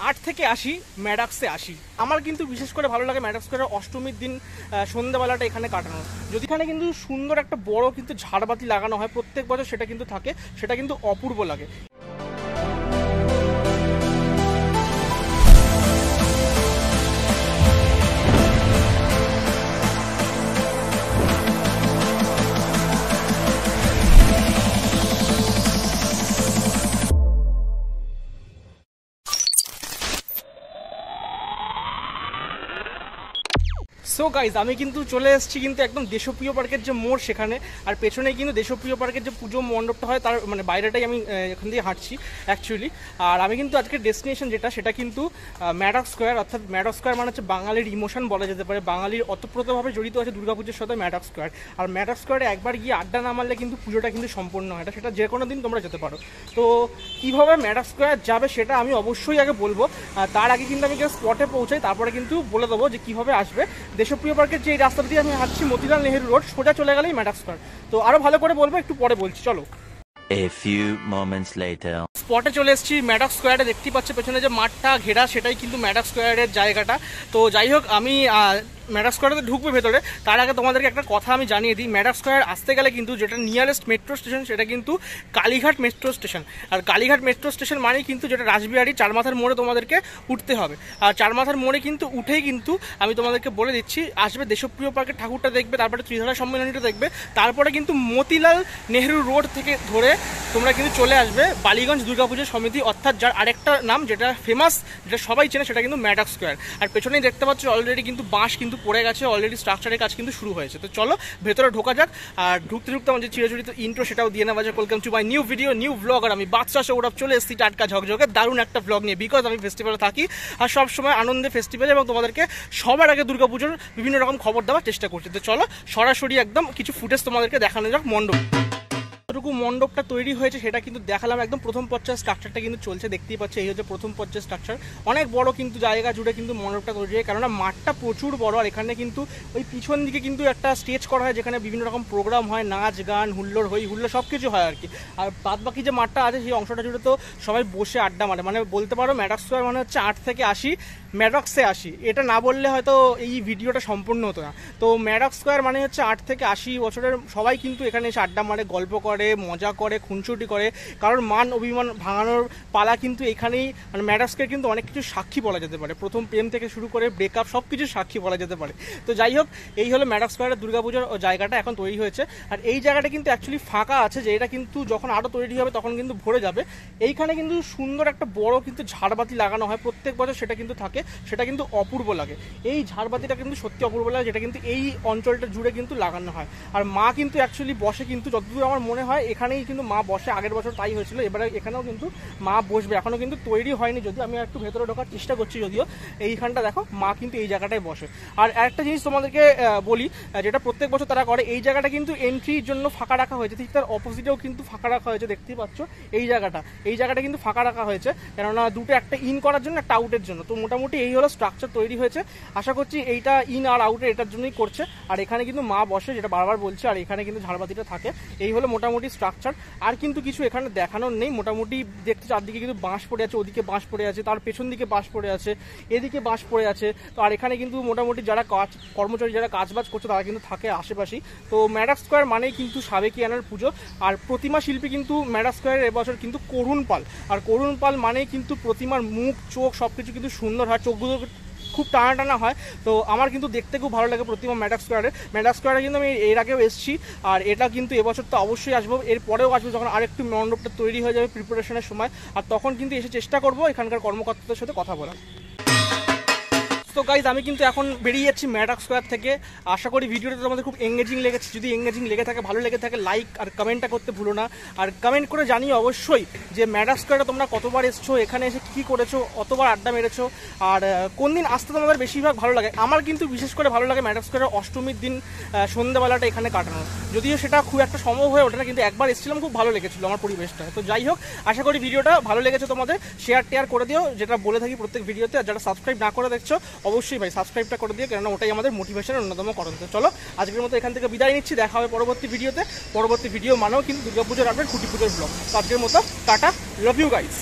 8 থেকে 80 ম্যাডক্সে আসি। আমার কিন্তু বিশেষ করে ভালো লাগে ম্যাডক্স স্কোয়ারের অষ্টমীর দিন সন্ধ্যাবেলাটা এখানে কাটানো। যদি এখানে কিন্তু সুন্দর একটা বড় কিন্তু ঝাড়বাতি লাগানো হয় প্রত্যেক বছর, সেটা কিন্তু থাকে, সেটা কিন্তু অপূর্ব লাগে। সো গাইজ, আমি কিন্তু চলে এসেছি কিন্তু একদম দেশপ্রিয় পার্কের যে মোড় সেখানে, আর পেছনেই কিন্তু দেশপ্রিয় পার্কের যে পুজো মণ্ডপটা হয় তার মানে বাইরেটাই আমি এখান দিয়ে হাঁটছি অ্যাকচুয়ালি। আর আমি কিন্তু আজকে ডেস্টিনেশন যেটা সেটা কিন্তু ম্যাডক্স স্কোয়ার, অর্থাৎ ম্যাডক্স স্কোয়ার মানে হচ্ছে বাঙালির ইমোশন বলা যেতে পারে, বাঙালির অতপ্রতভাবে জড়িত আছে দুর্গাপুজোর সাথে ম্যাডক্স স্কোয়ার। আর ম্যাডক্স স্কোয়ারে একবার গিয়ে আড্ডা না মারলে কিন্তু পুজোটা কিন্তু সম্পূর্ণ হয় না, সেটা যে কোনো দিন তোমরা যেতে পারো। তো কীভাবে ম্যাডক্স স্কোয়ার যাবে সেটা আমি অবশ্যই আগে বলবো, তার আগে কিন্তু আমি স্পটে পৌঁছাই, তারপরে কিন্তু বলে দেবো যে কীভাবে আসবে। দেশপ্রিয় পার্কের যে রাস্তা দিয়ে আমি হাঁটছি মতিলাল নেহেরু রোড, সোজা চলে গেলেই ম্যাডক্স স্কোয়ার। তো আরো ভালো করে বলবো একটু পরে বলছি, চলো। A few moments later. স্পটে চলে এসেছি ম্যাডক্স স্কোয়ারে, দেখতেই পাচ্ছি পেছনে যে মাঠটা ঘেরা সেটাই কিন্তু ম্যাডক্স স্কোয়ারের জায়গাটা। তো যাই হোক, আমি ম্যাডক্স স্কোয়ারে ঢুকবে ভেতরে, তার আগে তোমাদেরকে একটা কথা আমি জানিয়ে দিই। ম্যাডক্স স্কোয়ার আসতে গেলে কিন্তু যেটা নিয়ারেস্ট মেট্রো স্টেশন সেটা কিন্তু কালীঘাট মেট্রো স্টেশন। আর কালীঘাট মেট্রো স্টেশন মানেই কিন্তু যেটা রাসবিহারী চারমাথার মোড়ে তোমাদেরকে উঠতে হবে। আর চারমাথার মোড়ে কিন্তু উঠেই কিন্তু আমি তোমাদেরকে বলে দিচ্ছি, আসবে দেশপ্রিয় পার্কের ঠাকুরটা দেখবে, তারপরে ত্রিধারা সম্মেলনীটা দেখবে, তারপরে কিন্তু মতিলাল নেহেরু রোড থেকে ধরে তোমরা কিন্তু চলে আসবে বালিগঞ্জ দুর্গাপুজো সমিতি, অর্থাৎ যার আরেকটা নাম যেটা ফেমাস, যেটা সবাই চেনে, সেটা কিন্তু ম্যাডক্স স্কোয়ার। আর পেছনেই দেখতে পাচ্ছ অলরেডি কিন্তু বাঁশ কিন্তু পড়ে গেছে, অলরেডি স্ট্রাকচারের কাজ কিন্তু শুরু হয়েছে। তো চলো ভেতরে ঢোকা যাক। আর ঢুকতে ঢুকতে আমার যে চিরচরিত ইন্ট্রো সেটাও দিয়ে নেওয়া যায়। Welcome to my new video, new blog. আর আমি বাদশা সৌরভ চলে এসেছি টাটকা ঝকঝকে দারুণ একটা ব্লগ নিয়ে, বিকজ আমি ফেস্টিভ্যালে থাকি আর সবসময় আনন্দে ফেস্টিভ্যালে, এবং তোমাদেরকে সবার আগে দুর্গাপুজোর বিভিন্ন রকম খবর দেওয়ার চেষ্টা করছি। তো চলো সরাসরি একদম কিছু ফুটেজ তোমাদেরকে দেখানো যাক। যতটুকু মণ্ডপটা তৈরি হয়েছে সেটা কিন্তু দেখালাম, একদম প্রথম পর্যায়ের স্ট্রাকচারটা কিন্তু চলছে, দেখতেই পাচ্ছ এই হচ্ছে প্রথম পর্যায়ের স্ট্রাকচার। অনেক বড় কিন্তু জায়গা জুড়ে কিন্তু মণ্ডপটা তৈরি হয়, কেননা মাঠটা প্রচুর বড়। আর এখানে কিন্তু ওই পিছন দিকে কিন্তু একটা স্টেজ করা হয়, যেখানে বিভিন্ন রকম প্রোগ্রাম হয়, নাচ গান হুল্লোড় হুল্লোড় সব কিছু হয় আর কি। আর বাদ বাকি যে মাঠটা আছে সেই অংশটা জুড়ে তো সবাই বসে আড্ডা মারে, মানে বলতে পারো ম্যাডক্স স্কোয়ার মানে হচ্ছে 8 থেকে 80 ম্যাডক্সে আসি। এটা না বললে হয়তো এই ভিডিওটা সম্পূর্ণ হতো না। তো ম্যাডক্স স্কোয়ার মানে হচ্ছে 8 থেকে 80 বছরের সবাই কিন্তু এখানে এসে আড্ডা মারে, গল্প করে, মজা করে, খুনসুটি করে, কারোর মান অভিমান ভাঙানোর পালা কিন্তু এখানেই। মানে ম্যাডক্সকে কিন্তু অনেক কিছু সাক্ষী বলা যেতে পারে, প্রথম প্রেম থেকে শুরু করে ব্রেকআপ সব কিছু সাক্ষী বলা যেতে পারে। তো যাই হোক, এই হলো ম্যাডক্স স্কোয়ারের দুর্গাপুজোর জায়গাটা এখন তৈরি হয়েছে। আর এই জায়গাটা কিন্তু অ্যাকচুয়ালি ফাঁকা আছে, যে এটা কিন্তু যখন আরও তৈরি হবে তখন কিন্তু ভরে যাবে। এইখানে কিন্তু সুন্দর একটা বড় কিন্তু ঝাড়বাতি লাগানো হয় প্রত্যেক বছর, সেটা কিন্তু থাকে, সেটা কিন্তু অপূর্ব লাগে। এই ঝাড়বাতিটা কিন্তু সত্যি অপূর্ব লাগে, যেটা কিন্তু এই অঞ্চলটা জুড়ে কিন্তু লাগানো হয়। আর মা কিন্তু অ্যাকচুয়ালি বসে কিন্তু, যতদূর আমার মনে হয় এখানেই কিন্তু মা বসে, আগের বছর তাই হয়েছিল, এবারে এখানেও কিন্তু মা বসবে। এখনও কিন্তু তৈরি হয়নি, যদিও আমি একটু ভেতরে ঢোকার চেষ্টা করছি, যদিও এইখানটা দেখো মা কিন্তু এই জায়গাটায় বসে। আর একটা জিনিস তোমাদেরকে বলি, যেটা প্রত্যেক বছর তারা করে, এই জায়গাটা কিন্তু এন্ট্রির জন্য ফাঁকা রাখা হয়েছে, ঠিক তার অপোজিটেও কিন্তু ফাঁকা রাখা হয়েছে, দেখতেই পাচ্ছ এই জায়গাটা কিন্তু ফাঁকা রাখা হয়েছে, কেননা দুটো, একটা ইন করার জন্য একটা আউটের জন্য। তো মোটামুটি এই হলো স্ট্রাকচার তৈরি হয়েছে। আশা করছি এইটা ইন আর আউটের এটার জন্যই করছে। আর এখানে কিন্তু মা বসে, যেটা বারবার বলছে, আর এখানে কিন্তু ঝাড়বাতিটা থাকে। এই হলো মোটামুটি স্ট্রাকচার। আর কিন্তু কিছু এখানে দেখানোর নেই, মোটামুটি দেখতে চারদিকে কিন্তু বাঁশ পড়ে আছে, ওদিকে বাঁশ পড়ে আছে, তার পেছন দিকে বাঁশ পড়ে আছে, এদিকে বাঁশ পড়ে আছে। তো আর এখানে কিন্তু মোটামুটি যারা কর্মচারী যারা কাজবাজ করছে তারা কিন্তু থাকে আশেপাশেই। তো ম্যাডক্স স্কোয়ার মানেই কিন্তু সাবেকিয়ানার পুজো। আর প্রতিমা শিল্পী কিন্তু ম্যাডক্স স্কোয়ারের এবছর কিন্তু করুণ পাল। আর করুণ পাল মানেই কিন্তু প্রতিমার মুখ চোখ সব কিছু কিন্তু সুন্দর হয়, চোখগুলো খুব টানা টানা হয়। তো আমার কিন্তু দেখতে খুব ভালো লাগে প্রতিমা ম্যাডক্স স্কোয়ারে কিন্তু আমি এর আগেও এসেছি। আর এটা কিন্তু এবছর তো অবশ্যই আসবো, এর পরেও আসবো যখন আরেকটু মণ্ডপটা তৈরি হয়ে যাবে প্রিপারেশনের সময়। আর তখন কিন্তু এসে চেষ্টা করবো এখানকার কর্মকর্তাদের সাথে কথা বলা। তো গাইজ, আমি কিন্তু এখন বেরিয়ে যাচ্ছি ম্যাডক্স স্কোয়ার থেকে। আশা করি ভিডিওটা তোমাদের খুব এঙ্গেজিং লেগেছে। যদি এঙ্গেজিং লেগে থাকে, ভালো লেগে থাকে, লাইক আর কমেন্টটা করতে ভুলো না। আর কমেন্ট করে জানিও অবশ্যই যে ম্যাডক্স স্কোয়ারে তোমরা কতবার এসছো, এখানে এসে কী করেছো, কতবার আড্ডা মেরেছো, আর কোন দিন আসতে তোমাদের বেশিরভাগ ভালো লাগে। আমার কিন্তু বিশেষ করে ভালো লাগে ম্যাডক্স স্কোয়ারের অষ্টমীর দিন সন্ধ্যাবেলাটা এখানে কাটানো, যদিও সেটা খুব একটা সম্ভব হয়ে ওঠে না, কিন্তু একবার এসেছিলাম, খুব ভালো লেগেছিলো আমার পরিবেশটা। তো যাই হোক, আশা করি ভিডিওটা ভালো লেগেছে তোমাদের। শেয়ার করে দিও, যেটা বলে থাকি প্রত্যেক ভিডিওতে। আর যারা সাবস্ক্রাইব না করে দেখছো অবশ্যই ভাই সাবস্ক্রাইবটা করে দিও, কেননা ওটাই আমাদের মোটিভেশনের অন্যতম কারণ। তো চলো আজকের মতো এখান থেকে বিদায় নিচ্ছি, দেখা হবে পরবর্তী ভিডিওতে। পরবর্তী ভিডিও মানেও কিন্তু দুর্গাপুজোর আপডেট, খুঁটি পুজোর ব্লগ। তো আজকের মতো টাটা, লাভ ইউ গাইস।